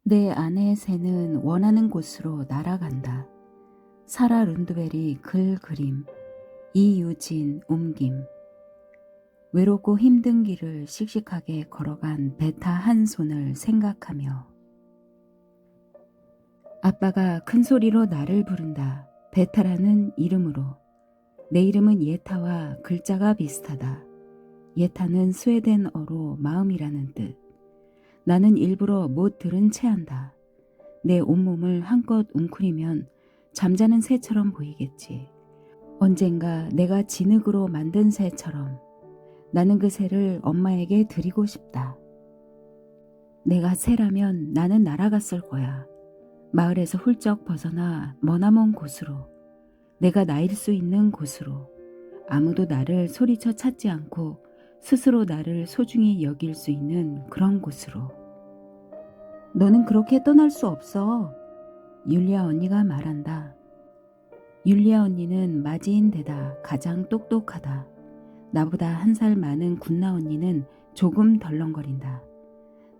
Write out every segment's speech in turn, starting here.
내 안의 새는 원하는 곳으로 날아간다. 사라 룬드벨이 글 그림, 이유진 옮김. 외롭고 힘든 길을 씩씩하게 걸어간 베타 한 손을 생각하며 아빠가 큰 소리로 나를 부른다. 베타라는 이름으로. 내 이름은 예타와 글자가 비슷하다. 예타는 스웨덴어로 마음이라는 뜻. 나는 일부러 못 들은 채 한다. 내 온몸을 한껏 웅크리면 잠자는 새처럼 보이겠지. 언젠가 내가 진흙으로 만든 새처럼. 나는 그 새를 엄마에게 드리고 싶다. 내가 새라면 나는 날아갔을 거야. 마을에서 훌쩍 벗어나 머나먼 곳으로. 내가 나일 수 있는 곳으로. 아무도 나를 소리쳐 찾지 않고 스스로 나를 소중히 여길 수 있는 그런 곳으로. 너는 그렇게 떠날 수 없어. 율리아 언니가 말한다. 율리아 언니는 마지인 데다 가장 똑똑하다. 나보다 한 살 많은 군나 언니는 조금 덜렁거린다.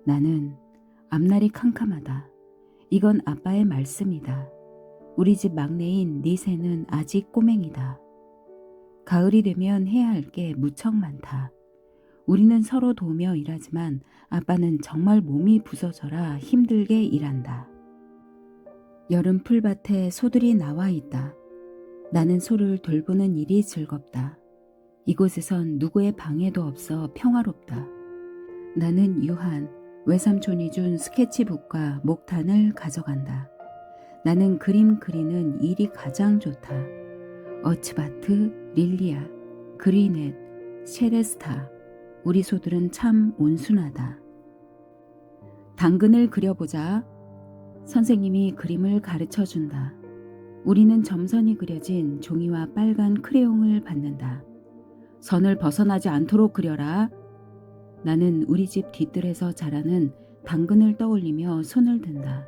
나는 앞날이 캄캄하다. 이건 아빠의 말씀이다. 우리 집 막내인 네 새는 아직 꼬맹이다. 가을이 되면 해야 할 게 무척 많다. 우리는 서로 도우며 일하지만 아빠는 정말 몸이 부서져라 힘들게 일한다. 여름 풀밭에 소들이 나와 있다. 나는 소를 돌보는 일이 즐겁다. 이곳에선 누구의 방해도 없어 평화롭다. 나는 유한, 외삼촌이 준 스케치북과 목탄을 가져간다. 나는 그림 그리는 일이 가장 좋다. 어츠바트, 릴리아, 그리넷, 셰레스타. 우리 소들은 참 온순하다. 당근을 그려보자. 선생님이 그림을 가르쳐준다. 우리는 점선이 그려진 종이와 빨간 크레용을 받는다. 선을 벗어나지 않도록 그려라. 나는 우리 집 뒤뜰에서 자라는 당근을 떠올리며 손을 든다.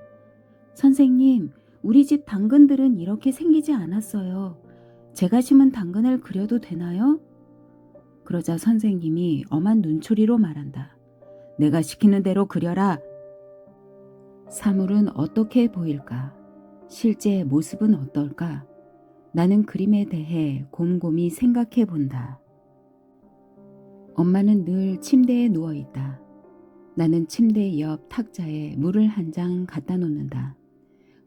선생님, 우리 집 당근들은 이렇게 생기지 않았어요. 제가 심은 당근을 그려도 되나요? 그러자 선생님이 엄한 눈초리로 말한다. 내가 시키는 대로 그려라. 사물은 어떻게 보일까? 실제 모습은 어떨까? 나는 그림에 대해 곰곰이 생각해 본다. 엄마는 늘 침대에 누워 있다. 나는 침대 옆 탁자에 물을 한 장 갖다 놓는다.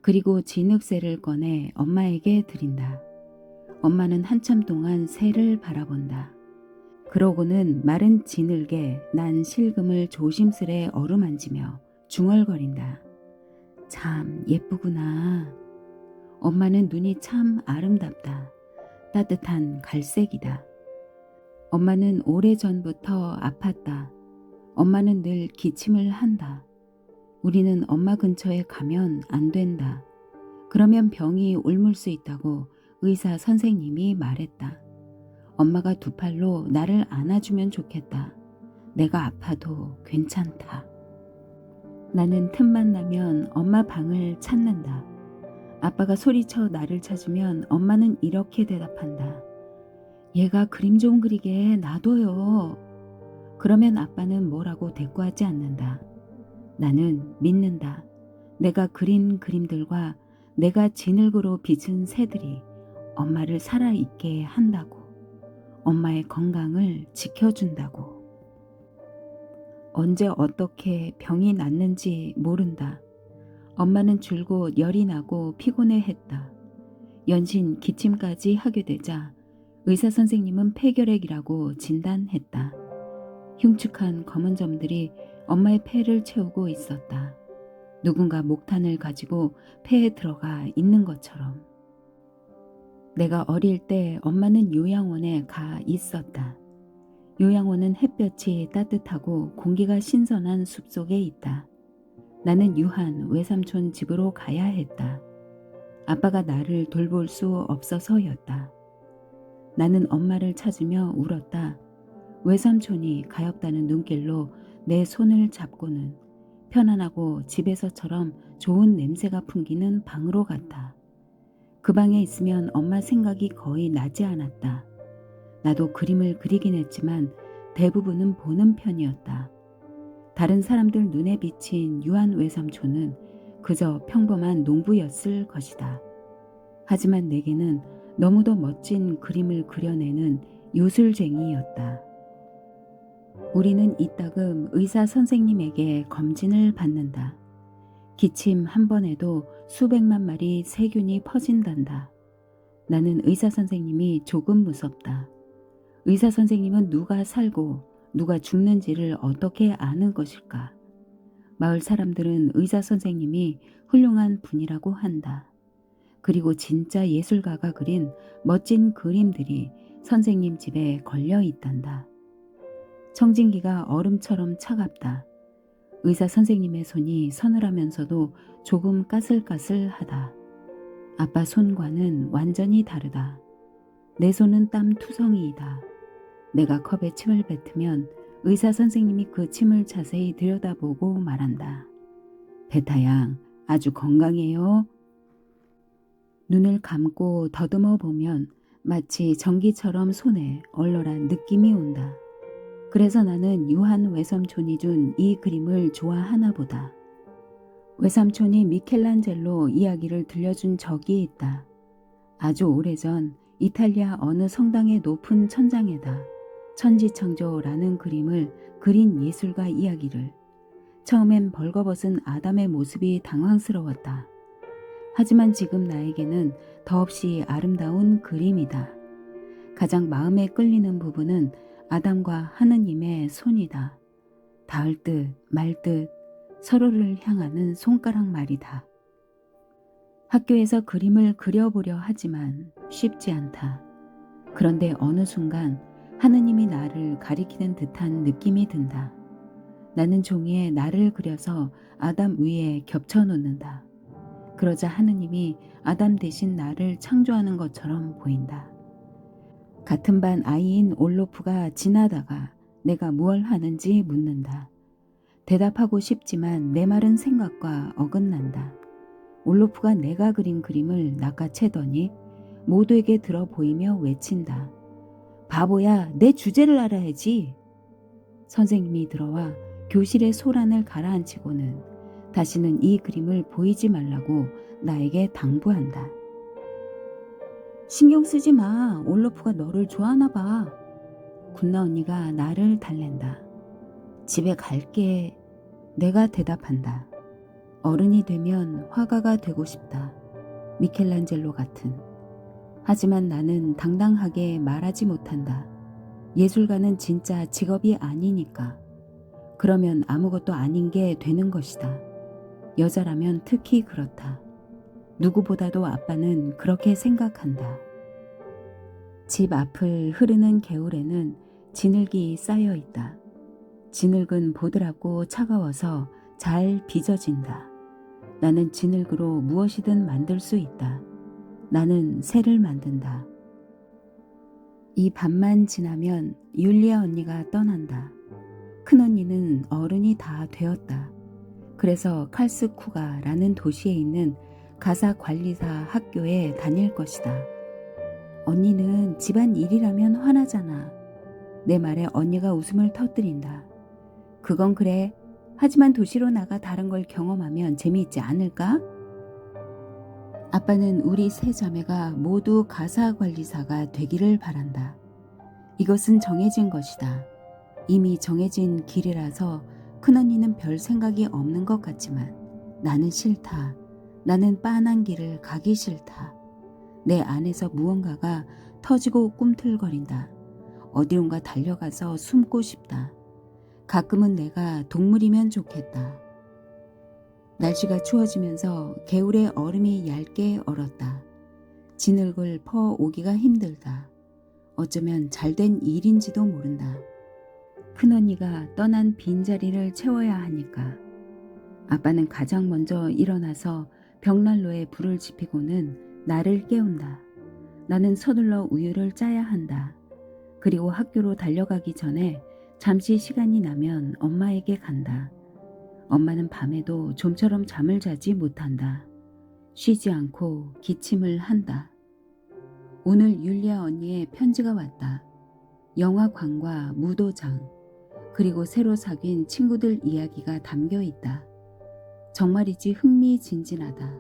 그리고 진흙새를 꺼내 엄마에게 드린다. 엄마는 한참 동안 새를 바라본다. 그러고는 마른 진흙에 난 실금을 조심스레 어루만지며 중얼거린다. 참 예쁘구나. 엄마는 눈이 참 아름답다. 따뜻한 갈색이다. 엄마는 오래전부터 아팠다. 엄마는 늘 기침을 한다. 우리는 엄마 근처에 가면 안 된다. 그러면 병이 옮을 수 있다고 의사 선생님이 말했다. 엄마가 두 팔로 나를 안아주면 좋겠다. 내가 아파도 괜찮다. 나는 틈만 나면 엄마 방을 찾는다. 아빠가 소리쳐 나를 찾으면 엄마는 이렇게 대답한다. 얘가 그림 좀 그리게 놔둬요. 그러면 아빠는 뭐라고 대꾸하지 않는다. 나는 믿는다. 내가 그린 그림들과 내가 진흙으로 빚은 새들이 엄마를 살아있게 한다고. 엄마의 건강을 지켜준다고. 언제 어떻게 병이 났는지 모른다. 엄마는 줄곧 열이 나고 피곤해했다. 연신 기침까지 하게 되자 의사 선생님은 폐결핵이라고 진단했다. 흉측한 검은 점들이 엄마의 폐를 채우고 있었다. 누군가 목탄을 가지고 폐에 들어가 있는 것처럼. 내가 어릴 때 엄마는 요양원에 가 있었다. 요양원은 햇볕이 따뜻하고 공기가 신선한 숲속에 있다. 나는 유한 외삼촌 집으로 가야 했다. 아빠가 나를 돌볼 수 없어서였다. 나는 엄마를 찾으며 울었다. 외삼촌이 가엾다는 눈길로 내 손을 잡고는 편안하고 집에서처럼 좋은 냄새가 풍기는 방으로 갔다. 그 방에 있으면 엄마 생각이 거의 나지 않았다. 나도 그림을 그리긴 했지만 대부분은 보는 편이었다. 다른 사람들 눈에 비친 유한 외삼촌은 그저 평범한 농부였을 것이다. 하지만 내게는 너무도 멋진 그림을 그려내는 요술쟁이였다. 우리는 이따금 의사 선생님에게 검진을 받는다. 기침 한 번에도 수백만 마리 세균이 퍼진단다. 나는 의사 선생님이 조금 무섭다. 의사 선생님은 누가 살고 누가 죽는지를 어떻게 아는 것일까? 마을 사람들은 의사 선생님이 훌륭한 분이라고 한다. 그리고 진짜 예술가가 그린 멋진 그림들이 선생님 집에 걸려 있단다. 청진기가 얼음처럼 차갑다. 의사 선생님의 손이 서늘하면서도 조금 까슬까슬하다. 아빠 손과는 완전히 다르다. 내 손은 땀 투성이이다. 내가 컵에 침을 뱉으면 의사 선생님이 그 침을 자세히 들여다보고 말한다. 베타 양, 아주 건강해요. 눈을 감고 더듬어 보면 마치 전기처럼 손에 얼얼한 느낌이 온다. 그래서 나는 유한 외삼촌이 준 이 그림을 좋아하나 보다. 외삼촌이 미켈란젤로 이야기를 들려준 적이 있다. 아주 오래전 이탈리아 어느 성당의 높은 천장에다 천지창조라는 그림을 그린 예술가 이야기를. 처음엔 벌거벗은 아담의 모습이 당황스러웠다. 하지만 지금 나에게는 더없이 아름다운 그림이다. 가장 마음에 끌리는 부분은 아담과 하느님의 손이다. 닿을 듯 말 듯 서로를 향하는 손가락 말이다. 학교에서 그림을 그려보려 하지만 쉽지 않다. 그런데 어느 순간 하느님이 나를 가리키는 듯한 느낌이 든다. 나는 종이에 나를 그려서 아담 위에 겹쳐놓는다. 그러자 하느님이 아담 대신 나를 창조하는 것처럼 보인다. 같은 반 아이인 올로프가 지나다가 내가 무얼 하는지 묻는다. 대답하고 싶지만 내 말은 생각과 어긋난다. 올로프가 내가 그린 그림을 낚아채더니 모두에게 들어 보이며 외친다. 바보야, 내 주제를 알아야지. 선생님이 들어와 교실의 소란을 가라앉히고는 다시는 이 그림을 보이지 말라고 나에게 당부한다. 신경 쓰지 마. 올로프가 너를 좋아하나 봐. 군나 언니가 나를 달랜다. 집에 갈게. 내가 대답한다. 어른이 되면 화가가 되고 싶다. 미켈란젤로 같은. 하지만 나는 당당하게 말하지 못한다. 예술가는 진짜 직업이 아니니까. 그러면 아무것도 아닌 게 되는 것이다. 여자라면 특히 그렇다. 누구보다도 아빠는 그렇게 생각한다. 집 앞을 흐르는 개울에는 진흙이 쌓여 있다. 진흙은 보드랍고 차가워서 잘 빚어진다. 나는 진흙으로 무엇이든 만들 수 있다. 나는 새를 만든다. 이 밤만 지나면 율리아 언니가 떠난다. 큰언니는 어른이 다 되었다. 그래서 칼스쿠가라는 도시에 있는 가사관리사 학교에 다닐 것이다. 언니는 집안 일이라면 화나잖아. 내 말에 언니가 웃음을 터뜨린다. 그건 그래. 하지만 도시로 나가 다른 걸 경험하면 재미있지 않을까? 아빠는 우리 세 자매가 모두 가사관리사가 되기를 바란다. 이것은 정해진 것이다. 이미 정해진 길이라서 큰언니는 별 생각이 없는 것 같지만 나는 싫다. 나는 빤한 길을 가기 싫다. 내 안에서 무언가가 터지고 꿈틀거린다. 어디론가 달려가서 숨고 싶다. 가끔은 내가 동물이면 좋겠다. 날씨가 추워지면서 개울에 얼음이 얇게 얼었다. 진흙을 퍼 오기가 힘들다. 어쩌면 잘된 일인지도 모른다. 큰언니가 떠난 빈자리를 채워야 하니까. 아빠는 가장 먼저 일어나서 벽난로에 불을 지피고는 나를 깨운다. 나는 서둘러 우유를 짜야 한다. 그리고 학교로 달려가기 전에 잠시 시간이 나면 엄마에게 간다. 엄마는 밤에도 좀처럼 잠을 자지 못한다. 쉬지 않고 기침을 한다. 오늘 율리아 언니의 편지가 왔다. 영화관과 무도장. 그리고 새로 사귄 친구들 이야기가 담겨 있다. 정말이지 흥미진진하다.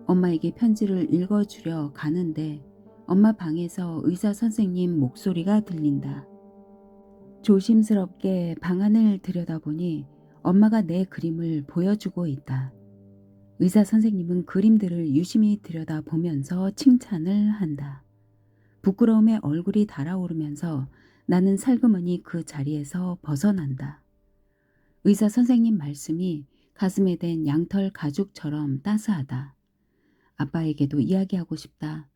엄마에게 편지를 읽어주려 가는데 엄마 방에서 의사 선생님 목소리가 들린다. 조심스럽게 방안을 들여다보니 엄마가 내 그림을 보여주고 있다. 의사 선생님은 그림들을 유심히 들여다보면서 칭찬을 한다. 부끄러움에 얼굴이 달아오르면서 나는 살그머니 그 자리에서 벗어난다. 의사 선생님 말씀이 가슴에 댄 양털 가죽처럼 따스하다. 아빠에게도 이야기하고 싶다.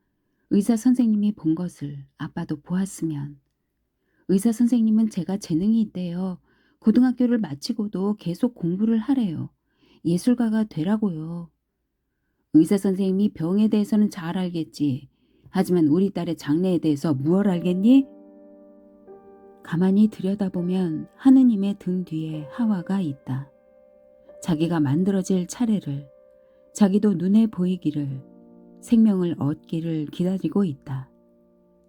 의사 선생님이 본 것을 아빠도 보았으면. 의사 선생님은 제가 재능이 있대요. 고등학교를 마치고도 계속 공부를 하래요. 예술가가 되라고요. 의사 선생님이 병에 대해서는 잘 알겠지. 하지만 우리 딸의 장래에 대해서 무얼 알겠니? 가만히 들여다보면 하느님의 등 뒤에 하와가 있다. 자기가 만들어질 차례를, 자기도 눈에 보이기를, 생명을 얻기를 기다리고 있다.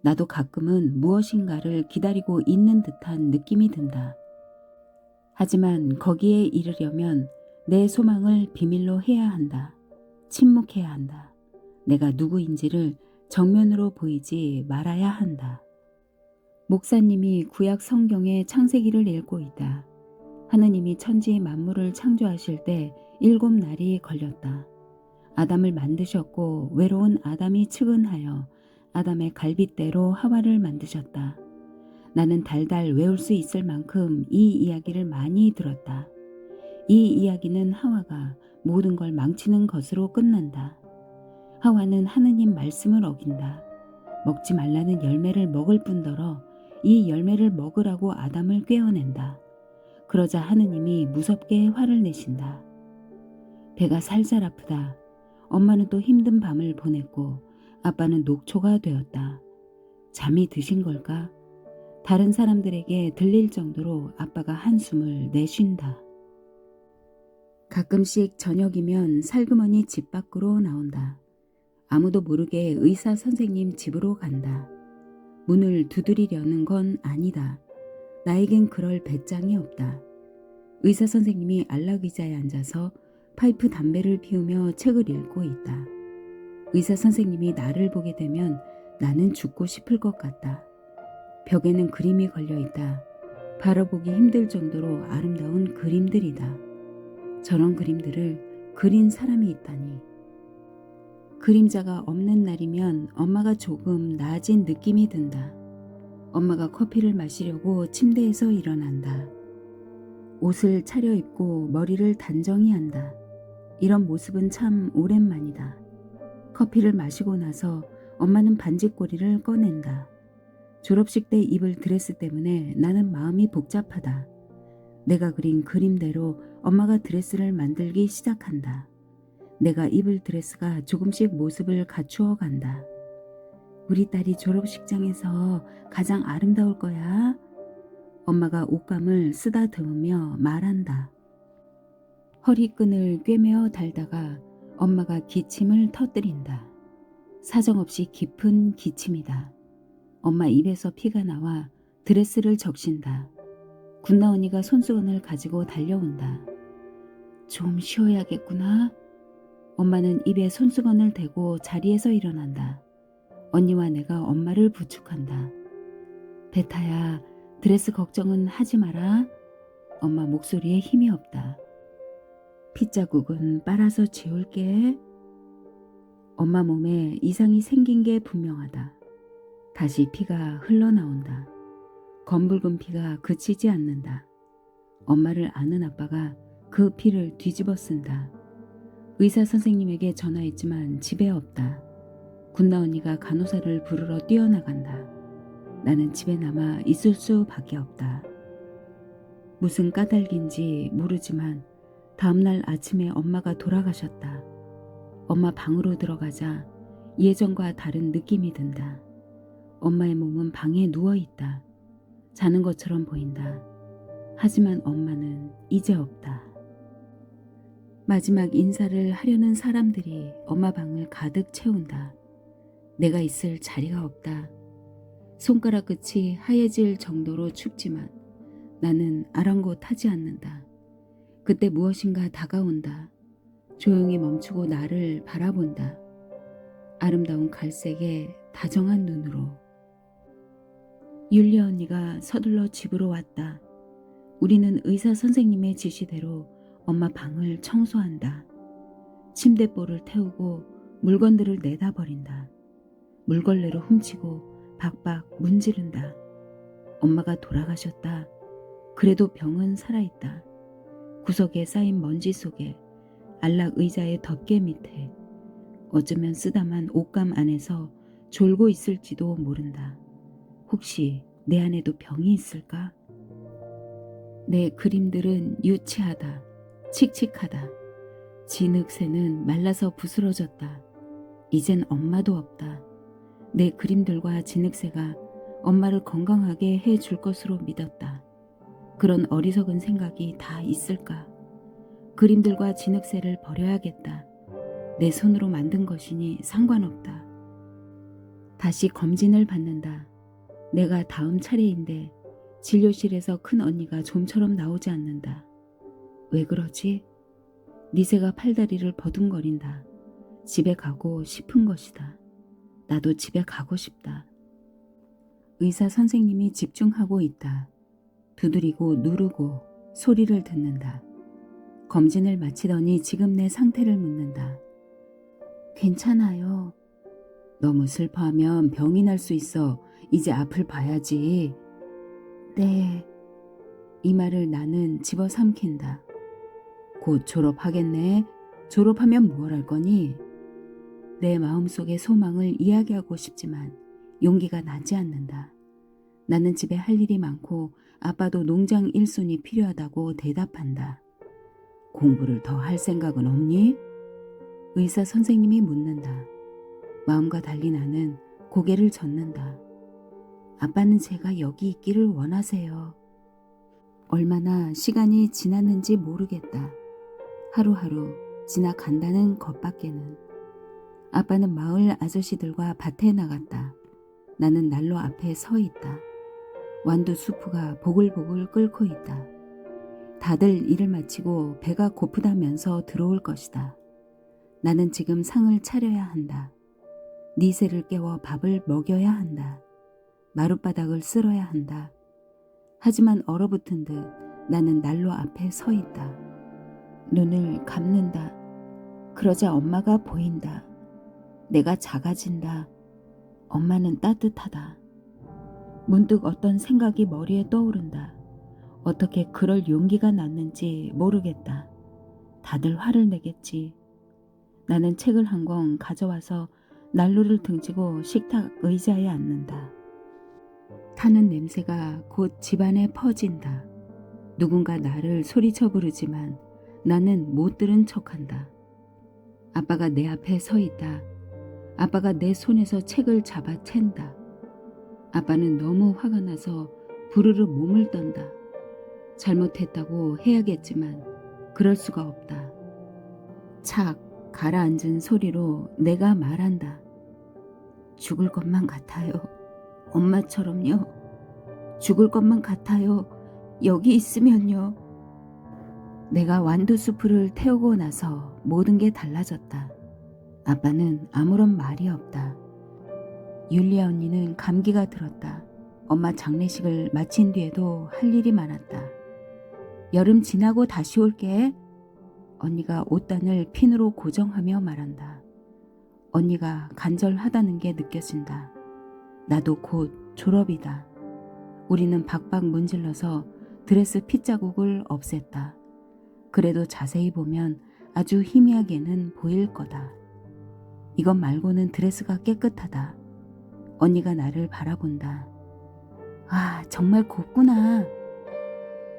나도 가끔은 무엇인가를 기다리고 있는 듯한 느낌이 든다. 하지만 거기에 이르려면 내 소망을 비밀로 해야 한다. 침묵해야 한다. 내가 누구인지를 정면으로 보이지 말아야 한다. 목사님이 구약 성경의 창세기를 읽고 있다. 하느님이 천지 만물을 창조하실 때 7날이 걸렸다. 아담을 만드셨고 외로운 아담이 측은하여 아담의 갈빗대로 하와를 만드셨다. 나는 달달 외울 수 있을 만큼 이 이야기를 많이 들었다. 이 이야기는 하와가 모든 걸 망치는 것으로 끝난다. 하와는 하느님 말씀을 어긴다. 먹지 말라는 열매를 먹을 뿐더러 이 열매를 먹으라고 아담을 꿰어낸다. 그러자 하느님이 무섭게 화를 내신다. 배가 살살 아프다. 엄마는 또 힘든 밤을 보냈고 아빠는 녹초가 되었다. 잠이 드신 걸까? 다른 사람들에게 들릴 정도로 아빠가 한숨을 내쉰다. 가끔씩 저녁이면 살그머니 집 밖으로 나온다. 아무도 모르게 의사 선생님 집으로 간다. 문을 두드리려는 건 아니다. 나에겐 그럴 배짱이 없다. 의사 선생님이 안락의자에 앉아서 파이프 담배를 피우며 책을 읽고 있다. 의사 선생님이 나를 보게 되면 나는 죽고 싶을 것 같다. 벽에는 그림이 걸려 있다. 바라보기 힘들 정도로 아름다운 그림들이다. 저런 그림들을 그린 사람이 있다니. 그림자가 없는 날이면 엄마가 조금 나아진 느낌이 든다. 엄마가 커피를 마시려고 침대에서 일어난다. 옷을 차려입고 머리를 단정히 한다. 이런 모습은 참 오랜만이다. 커피를 마시고 나서 엄마는 반지꼬리를 꺼낸다. 졸업식 때 입을 드레스 때문에 나는 마음이 복잡하다. 내가 그린 그림대로 엄마가 드레스를 만들기 시작한다. 내가 입을 드레스가 조금씩 모습을 갖추어 간다. 우리 딸이 졸업식장에서 가장 아름다울 거야. 엄마가 옷감을 쓰다듬으며 말한다. 허리끈을 꿰매어 달다가 엄마가 기침을 터뜨린다. 사정없이 깊은 기침이다. 엄마 입에서 피가 나와 드레스를 적신다. 군나 언니가 손수건을 가지고 달려온다. 좀 쉬어야겠구나. 엄마는 입에 손수건을 대고 자리에서 일어난다. 언니와 내가 엄마를 부축한다. 베타야, 드레스 걱정은 하지 마라. 엄마 목소리에 힘이 없다. 핏자국은 빨아서 지울게. 엄마 몸에 이상이 생긴 게 분명하다. 다시 피가 흘러나온다. 검붉은 피가 그치지 않는다. 엄마를 아는 아빠가 그 피를 뒤집어 쓴다. 의사 선생님에게 전화했지만 집에 없다. 군나 언니가 간호사를 부르러 뛰어나간다. 나는 집에 남아 있을 수밖에 없다. 무슨 까닭인지 모르지만 다음날 아침에 엄마가 돌아가셨다. 엄마 방으로 들어가자 예전과 다른 느낌이 든다. 엄마의 몸은 방에 누워있다. 자는 것처럼 보인다. 하지만 엄마는 이제 없다. 마지막 인사를 하려는 사람들이 엄마 방을 가득 채운다. 내가 있을 자리가 없다. 손가락 끝이 하얘질 정도로 춥지만 나는 아랑곳하지 않는다. 그때 무엇인가 다가온다. 조용히 멈추고 나를 바라본다. 아름다운 갈색에 다정한 눈으로. 율리 언니가 서둘러 집으로 왔다. 우리는 의사 선생님의 지시대로 엄마 방을 청소한다. 침대볼을 태우고 물건들을 내다 버린다. 물걸레로 훔치고 박박 문지른다. 엄마가 돌아가셨다. 그래도 병은 살아있다. 구석에 쌓인 먼지 속에, 안락 의자의 덮개 밑에, 어쩌면 쓰다만 옷감 안에서 졸고 있을지도 모른다. 혹시 내 안에도 병이 있을까? 내 그림들은 유치하다. 칙칙하다. 진흙새는 말라서 부스러졌다. 이젠 엄마도 없다. 내 그림들과 진흙새가 엄마를 건강하게 해줄 것으로 믿었다. 그런 어리석은 생각이 다 있을까? 그림들과 진흙새를 버려야겠다. 내 손으로 만든 것이니 상관없다. 다시 검진을 받는다. 내가 다음 차례인데 진료실에서 큰 언니가 좀처럼 나오지 않는다. 왜 그러지? 니새가 팔다리를 버둥거린다. 집에 가고 싶은 것이다. 나도 집에 가고 싶다. 의사 선생님이 집중하고 있다. 두드리고 누르고 소리를 듣는다. 검진을 마치더니 지금 내 상태를 묻는다. 괜찮아요. 너무 슬퍼하면 병이 날 수 있어. 이제 앞을 봐야지. 네. 이 말을 나는 집어삼킨다. 곧 졸업하겠네. 졸업하면 뭘 할 거니? 내 마음속의 소망을 이야기하고 싶지만 용기가 나지 않는다. 나는 집에 할 일이 많고 아빠도 농장 일손이 필요하다고 대답한다. 공부를 더 할 생각은 없니? 의사 선생님이 묻는다. 마음과 달리 나는 고개를 젓는다. 아빠는 제가 여기 있기를 원하세요. 얼마나 시간이 지났는지 모르겠다. 하루하루 지나간다는 것밖에는. 아빠는 마을 아저씨들과 밭에 나갔다. 나는 난로 앞에 서 있다. 완두 수프가 보글보글 끓고 있다. 다들 일을 마치고 배가 고프다면서 들어올 것이다. 나는 지금 상을 차려야 한다. 니새를 깨워 밥을 먹여야 한다. 마룻바닥을 쓸어야 한다. 하지만 얼어붙은 듯 나는 난로 앞에 서 있다. 눈을 감는다. 그러자 엄마가 보인다. 내가 작아진다. 엄마는 따뜻하다. 문득 어떤 생각이 머리에 떠오른다. 어떻게 그럴 용기가 났는지 모르겠다. 다들 화를 내겠지. 나는 책을 한 권 가져와서 난로를 등지고 식탁 의자에 앉는다. 타는 냄새가 곧 집안에 퍼진다. 누군가 나를 소리쳐 부르지만 나는 못 들은 척한다. 아빠가 내 앞에 서 있다. 아빠가 내 손에서 책을 잡아 챈다. 아빠는 너무 화가 나서 부르르 몸을 떤다. 잘못했다고 해야겠지만 그럴 수가 없다. 착 가라앉은 소리로 내가 말한다. 죽을 것만 같아요. 엄마처럼요. 죽을 것만 같아요. 여기 있으면요. 내가 완두수프를 태우고 나서 모든 게 달라졌다. 아빠는 아무런 말이 없다. 율리아 언니는 감기가 들었다. 엄마 장례식을 마친 뒤에도 할 일이 많았다. 여름 지나고 다시 올게. 언니가 옷단을 핀으로 고정하며 말한다. 언니가 간절하다는 게 느껴진다. 나도 곧 졸업이다. 우리는 박박 문질러서 드레스 핏자국을 없앴다. 그래도 자세히 보면 아주 희미하게는 보일 거다. 이것 말고는 드레스가 깨끗하다. 언니가 나를 바라본다. 아, 정말 곱구나.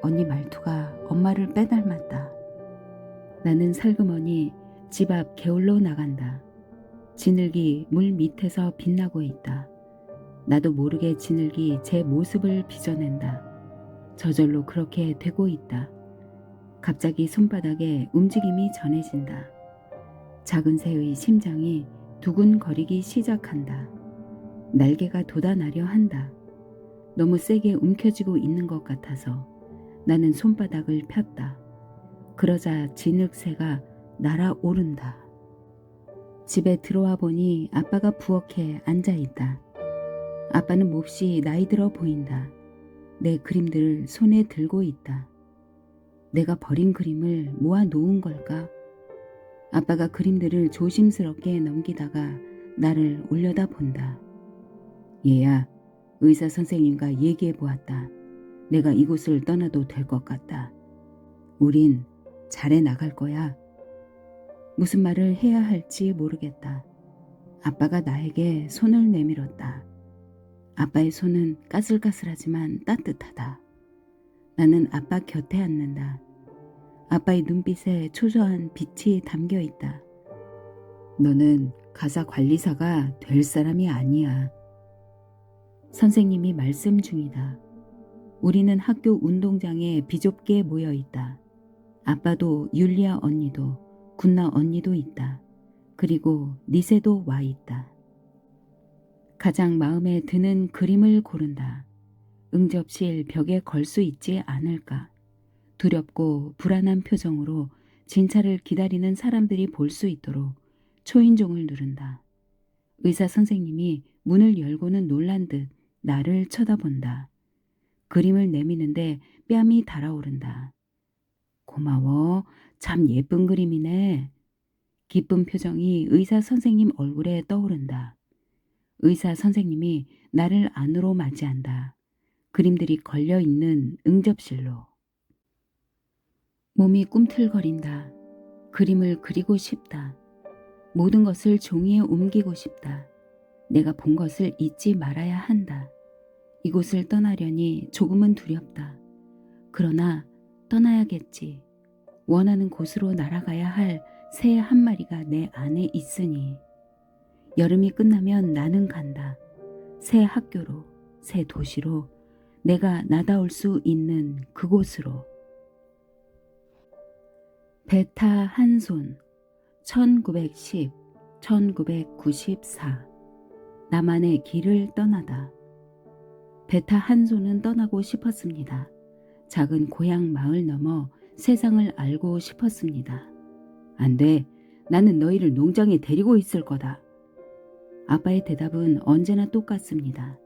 언니 말투가 엄마를 빼닮았다. 나는 살그머니 집 앞 개울로 나간다. 진흙이 물 밑에서 빛나고 있다. 나도 모르게 진흙이 제 모습을 빚어낸다. 저절로 그렇게 되고 있다. 갑자기 손바닥에 움직임이 전해진다. 작은 새의 심장이 두근거리기 시작한다. 날개가 돋아나려 한다. 너무 세게 움켜쥐고 있는 것 같아서 나는 손바닥을 폈다. 그러자 진흙새가 날아오른다. 집에 들어와 보니 아빠가 부엌에 앉아있다. 아빠는 몹시 나이 들어 보인다. 내 그림들을 손에 들고 있다. 내가 버린 그림을 모아 놓은 걸까? 아빠가 그림들을 조심스럽게 넘기다가 나를 올려다 본다. 얘야, 의사 선생님과 얘기해 보았다. 내가 이곳을 떠나도 될 것 같다. 우린 잘해 나갈 거야. 무슨 말을 해야 할지 모르겠다. 아빠가 나에게 손을 내밀었다. 아빠의 손은 까슬까슬하지만 따뜻하다. 나는 아빠 곁에 앉는다. 아빠의 눈빛에 초조한 빛이 담겨 있다. 너는 가사 관리사가 될 사람이 아니야. 선생님이 말씀 중이다. 우리는 학교 운동장에 비좁게 모여 있다. 아빠도 율리아 언니도 군나 언니도 있다. 그리고 니세도 와 있다. 가장 마음에 드는 그림을 고른다. 응접실 벽에 걸 수 있지 않을까. 두렵고 불안한 표정으로 진찰을 기다리는 사람들이 볼 수 있도록 초인종을 누른다. 의사 선생님이 문을 열고는 놀란 듯 나를 쳐다본다. 그림을 내미는데 뺨이 달아오른다. 고마워. 참 예쁜 그림이네. 기쁜 표정이 의사 선생님 얼굴에 떠오른다. 의사 선생님이 나를 안으로 맞이한다. 그림들이 걸려있는 응접실로. 몸이 꿈틀거린다. 그림을 그리고 싶다. 모든 것을 종이에 옮기고 싶다. 내가 본 것을 잊지 말아야 한다. 이곳을 떠나려니 조금은 두렵다. 그러나 떠나야겠지. 원하는 곳으로 날아가야 할 새 한 마리가 내 안에 있으니. 여름이 끝나면 나는 간다. 새 학교로, 새 도시로, 내가 나다올 수 있는 그곳으로. 베타 한손 1910-1994 나만의 길을 떠나다. 베타 한손은 떠나고 싶었습니다. 작은 고향 마을 넘어 세상을 알고 싶었습니다. 안 돼. 나는 너희를 농장에 데리고 있을 거다. 아빠의 대답은 언제나 똑같습니다.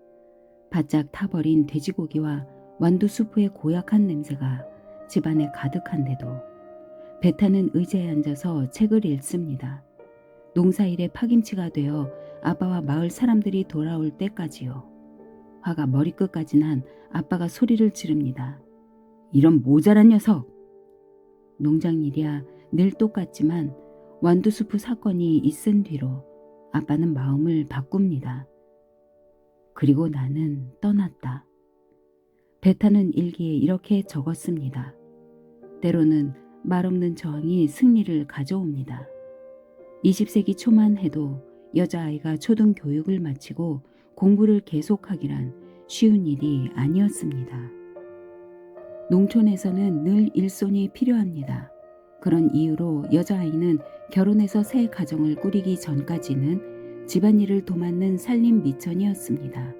바짝 타버린 돼지고기와 완두수프의 고약한 냄새가 집안에 가득한데도 베타는 의자에 앉아서 책을 읽습니다. 농사일에 파김치가 되어 아빠와 마을 사람들이 돌아올 때까지요. 화가 머리끝까지 난 아빠가 소리를 지릅니다. 이런 모자란 녀석! 농장 일이야 늘 똑같지만 완두수프 사건이 있은 뒤로 아빠는 마음을 바꿉니다. 그리고 나는 떠났다. 베타는 일기에 이렇게 적었습니다. 때로는 말없는 저항이 승리를 가져옵니다. 20세기 초만 해도 여자아이가 초등교육을 마치고 공부를 계속하기란 쉬운 일이 아니었습니다. 농촌에서는 늘 일손이 필요합니다. 그런 이유로 여자아이는 결혼해서 새 가정을 꾸리기 전까지는 집안일을 도맡는 살림 미천이었습니다.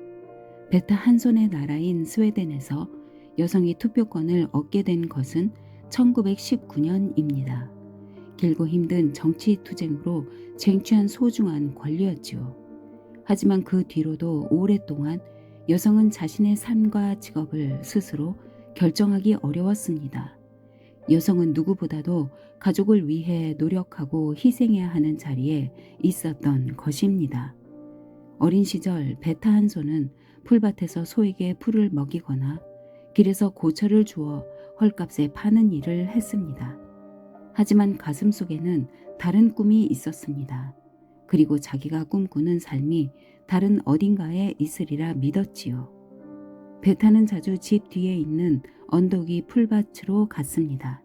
베타 한손의 나라인 스웨덴에서 여성이 투표권을 얻게 된 것은 1919년입니다. 길고 힘든 정치 투쟁으로 쟁취한 소중한 권리였지요. 하지만 그 뒤로도 오랫동안 여성은 자신의 삶과 직업을 스스로 결정하기 어려웠습니다. 여성은 누구보다도 가족을 위해 노력하고 희생해야 하는 자리에 있었던 것입니다. 어린 시절 베타 한손은 풀밭에서 소에게 풀을 먹이거나 길에서 고철을 주어 헐값에 파는 일을 했습니다. 하지만 가슴 속에는 다른 꿈이 있었습니다. 그리고 자기가 꿈꾸는 삶이 다른 어딘가에 있으리라 믿었지요. 베타는 자주 집 뒤에 있는 언덕이 풀밭으로 갔습니다.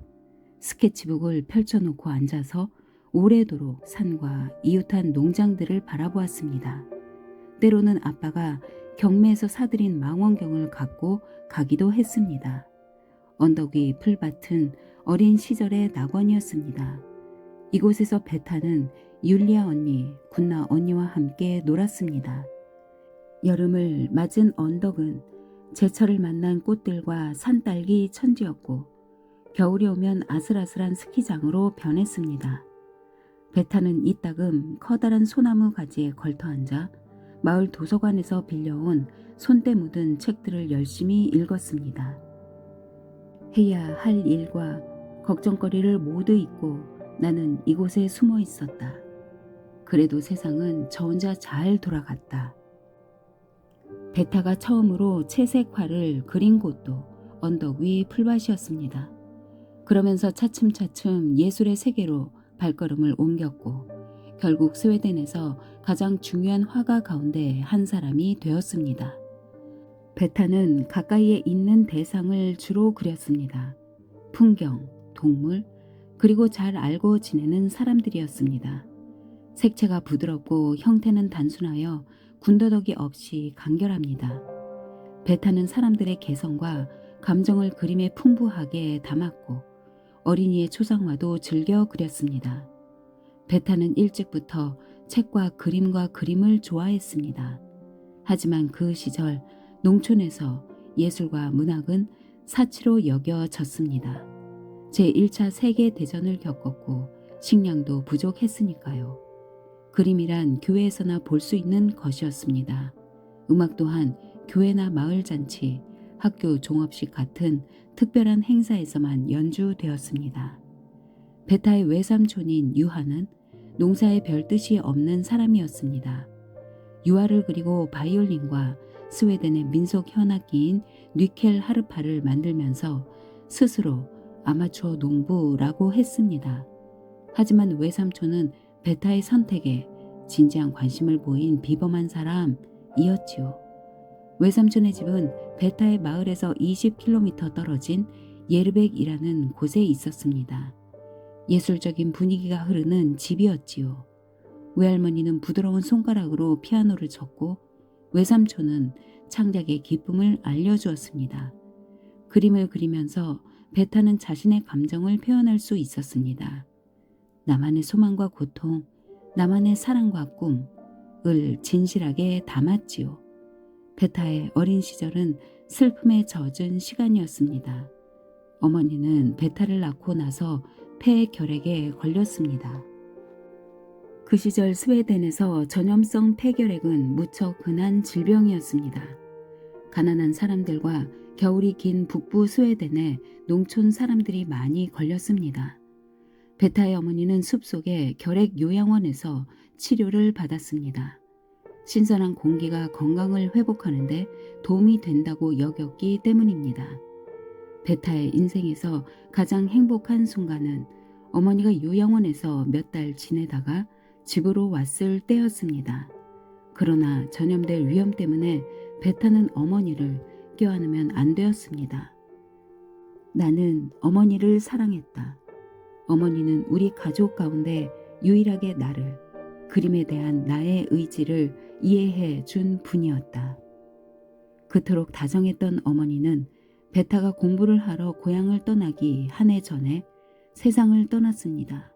스케치북을 펼쳐놓고 앉아서 오래도록 산과 이웃한 농장들을 바라보았습니다. 때로는 아빠가 경매에서 사들인 망원경을 갖고 가기도 했습니다. 언덕 위 풀밭은 어린 시절의 낙원이었습니다. 이곳에서 베타는 율리아 언니, 군나 언니와 함께 놀았습니다. 여름을 맞은 언덕은 제철을 만난 꽃들과 산딸기 천지였고 겨울이 오면 아슬아슬한 스키장으로 변했습니다. 베타는 이따금 커다란 소나무 가지에 걸터앉아 마을 도서관에서 빌려온 손때 묻은 책들을 열심히 읽었습니다. 해야 할 일과 걱정거리를 모두 잊고 나는 이곳에 숨어 있었다. 그래도 세상은 저 혼자 잘 돌아갔다. 베타가 처음으로 채색화를 그린 곳도 언덕 위 풀밭이었습니다. 그러면서 차츰차츰 예술의 세계로 발걸음을 옮겼고 결국 스웨덴에서 가장 중요한 화가 가운데 한 사람이 되었습니다. 베타는 가까이에 있는 대상을 주로 그렸습니다. 풍경, 동물, 그리고 잘 알고 지내는 사람들이었습니다. 색채가 부드럽고 형태는 단순하여 군더더기 없이 간결합니다. 베타는 사람들의 개성과 감정을 그림에 풍부하게 담았고 어린이의 초상화도 즐겨 그렸습니다. 베타는 일찍부터 책과 그림과 그림을 좋아했습니다. 하지만 그 시절 농촌에서 예술과 문학은 사치로 여겨졌습니다. 제1차 세계대전을 겪었고 식량도 부족했으니까요. 그림이란 교회에서나 볼 수 있는 것이었습니다. 음악 또한 교회나 마을잔치, 학교 종업식 같은 특별한 행사에서만 연주되었습니다. 베타의 외삼촌인 유하는 농사에 별 뜻이 없는 사람이었습니다. 유화를 그리고 바이올린과 스웨덴의 민속 현악기인 뉘켈 하르파를 만들면서 스스로 아마추어 농부라고 했습니다. 하지만 외삼촌은 베타의 선택에 진지한 관심을 보인 비범한 사람이었지요. 외삼촌의 집은 베타의 마을에서 20km 떨어진 예르벡이라는 곳에 있었습니다. 예술적인 분위기가 흐르는 집이었지요. 외할머니는 부드러운 손가락으로 피아노를 쳤고 외삼촌은 창작의 기쁨을 알려주었습니다. 그림을 그리면서 베타는 자신의 감정을 표현할 수 있었습니다. 나만의 소망과 고통, 나만의 사랑과 꿈을 진실하게 담았지요. 베타의 어린 시절은 슬픔에 젖은 시간이었습니다. 어머니는 베타를 낳고 나서 폐결핵에 걸렸습니다. 그 시절 스웨덴에서 전염성 폐결핵은 무척 흔한 질병이었습니다. 가난한 사람들과 겨울이 긴 북부 스웨덴의 농촌 사람들이 많이 걸렸습니다. 베타의 어머니는 숲속의 결핵 요양원에서 치료를 받았습니다. 신선한 공기가 건강을 회복하는데 도움이 된다고 여겼기 때문입니다. 베타의 인생에서 가장 행복한 순간은 어머니가 요양원에서 몇 달 지내다가 집으로 왔을 때였습니다. 그러나 전염될 위험 때문에 베타는 어머니를 껴안으면 안 되었습니다. 나는 어머니를 사랑했다. 어머니는 우리 가족 가운데 유일하게 나를, 그림에 대한 나의 의지를 이해해 준 분이었다. 그토록 다정했던 어머니는 베타가 공부를 하러 고향을 떠나기 한 해 전에 세상을 떠났습니다.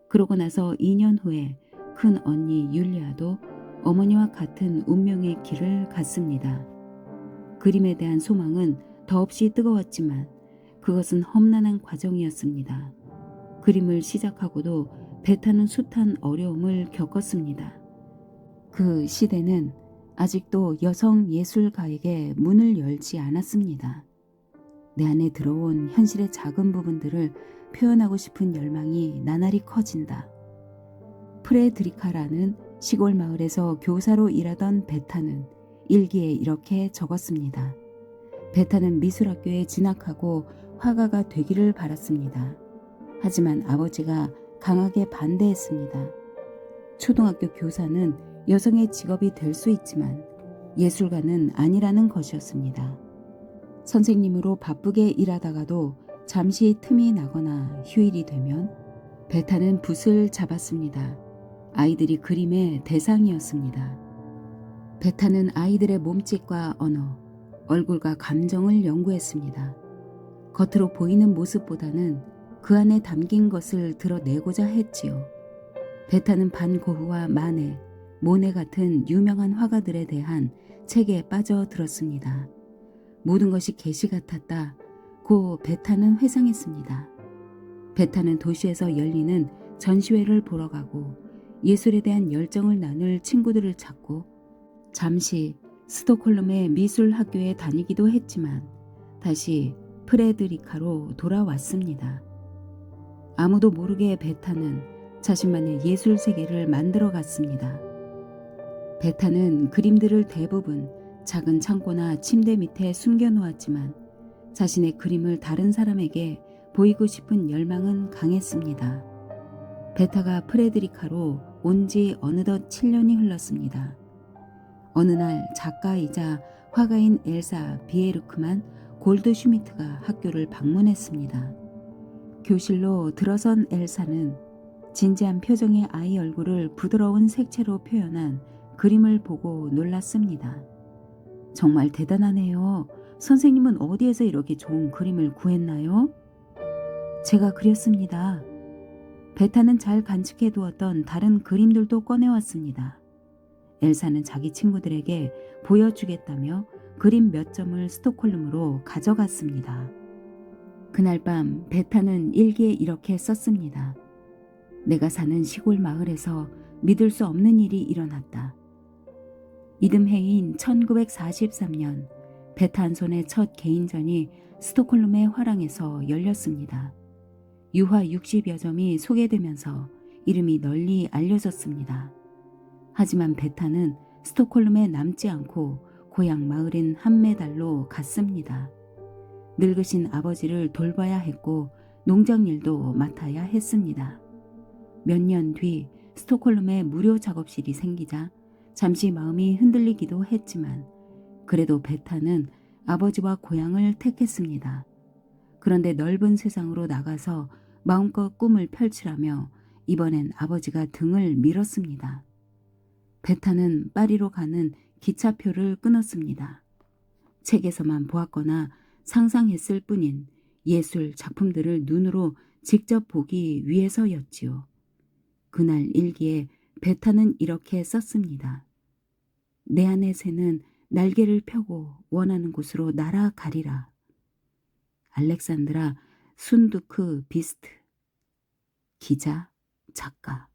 그러고 나서 2년 후에 큰 언니 율리아도 어머니와 같은 운명의 길을 갔습니다. 그림에 대한 소망은 더없이 뜨거웠지만 그것은 험난한 과정이었습니다. 그림을 시작하고도 베타는 숱한 어려움을 겪었습니다. 그 시대는 아직도 여성 예술가에게 문을 열지 않았습니다. 내 안에 들어온 현실의 작은 부분들을 표현하고 싶은 열망이 나날이 커진다. 프레드리카라는 시골 마을에서 교사로 일하던 베타는 일기에 이렇게 적었습니다. 베타는 미술학교에 진학하고 화가가 되기를 바랐습니다. 하지만 아버지가 강하게 반대했습니다. 초등학교 교사는 여성의 직업이 될 수 있지만 예술가는 아니라는 것이었습니다. 선생님으로 바쁘게 일하다가도 잠시 틈이 나거나 휴일이 되면 베타는 붓을 잡았습니다. 아이들이 그림의 대상이었습니다. 베타는 아이들의 몸짓과 언어, 얼굴과 감정을 연구했습니다. 겉으로 보이는 모습보다는 그 안에 담긴 것을 드러내고자 했지요. 베타는 반 고흐와 마네, 모네 같은 유명한 화가들에 대한 책에 빠져들었습니다. 모든 것이 계시 같았다. 고 베타는 회상했습니다. 베타는 도시에서 열리는 전시회를 보러 가고 예술에 대한 열정을 나눌 친구들을 찾고 잠시 스톡홀름의 미술 학교에 다니기도 했지만 다시 프레드리카로 돌아왔습니다. 아무도 모르게 베타는 자신만의 예술 세계를 만들어 갔습니다. 베타는 그림들을 대부분 작은 창고나 침대 밑에 숨겨놓았지만 자신의 그림을 다른 사람에게 보이고 싶은 열망은 강했습니다. 베타가 프레드리카로 온 지 어느덧 7년이 흘렀습니다. 어느 날 작가이자 화가인 엘사 비에르크만 골드슈미트가 학교를 방문했습니다. 교실로 들어선 엘사는 진지한 표정의 아이 얼굴을 부드러운 색채로 표현한 그림을 보고 놀랐습니다. 정말 대단하네요. 선생님은 어디에서 이렇게 좋은 그림을 구했나요? 제가 그렸습니다. 베타는 잘 간직해 두었던 다른 그림들도 꺼내왔습니다. 엘사는 자기 친구들에게 보여주겠다며 그림 몇 점을 스톡홀름으로 가져갔습니다. 그날 밤 베타는 일기에 이렇게 썼습니다. 내가 사는 시골 마을에서 믿을 수 없는 일이 일어났다. 이듬해인 1943년 베타 한 손의 첫 개인전이 스톡홀름의 화랑에서 열렸습니다. 유화 60여 점이 소개되면서 이름이 널리 알려졌습니다. 하지만 베타는 스톡홀름에 남지 않고 고향 마을인 함메달로 갔습니다. 늙으신 아버지를 돌봐야 했고 농장일도 맡아야 했습니다. 몇 년 뒤 스톡홀름에 무료 작업실이 생기자 잠시 마음이 흔들리기도 했지만 그래도 베타는 아버지와 고향을 택했습니다. 그런데 넓은 세상으로 나가서 마음껏 꿈을 펼치라며 이번엔 아버지가 등을 밀었습니다. 베타는 파리로 가는 기차표를 끊었습니다. 책에서만 보았거나 상상했을 뿐인 예술 작품들을 눈으로 직접 보기 위해서였지요. 그날 일기에 베타는 이렇게 썼습니다. 내 안의 새는 날개를 펴고 원하는 곳으로 날아가리라. 알렉산드라 순두크 비스트 기자, 작가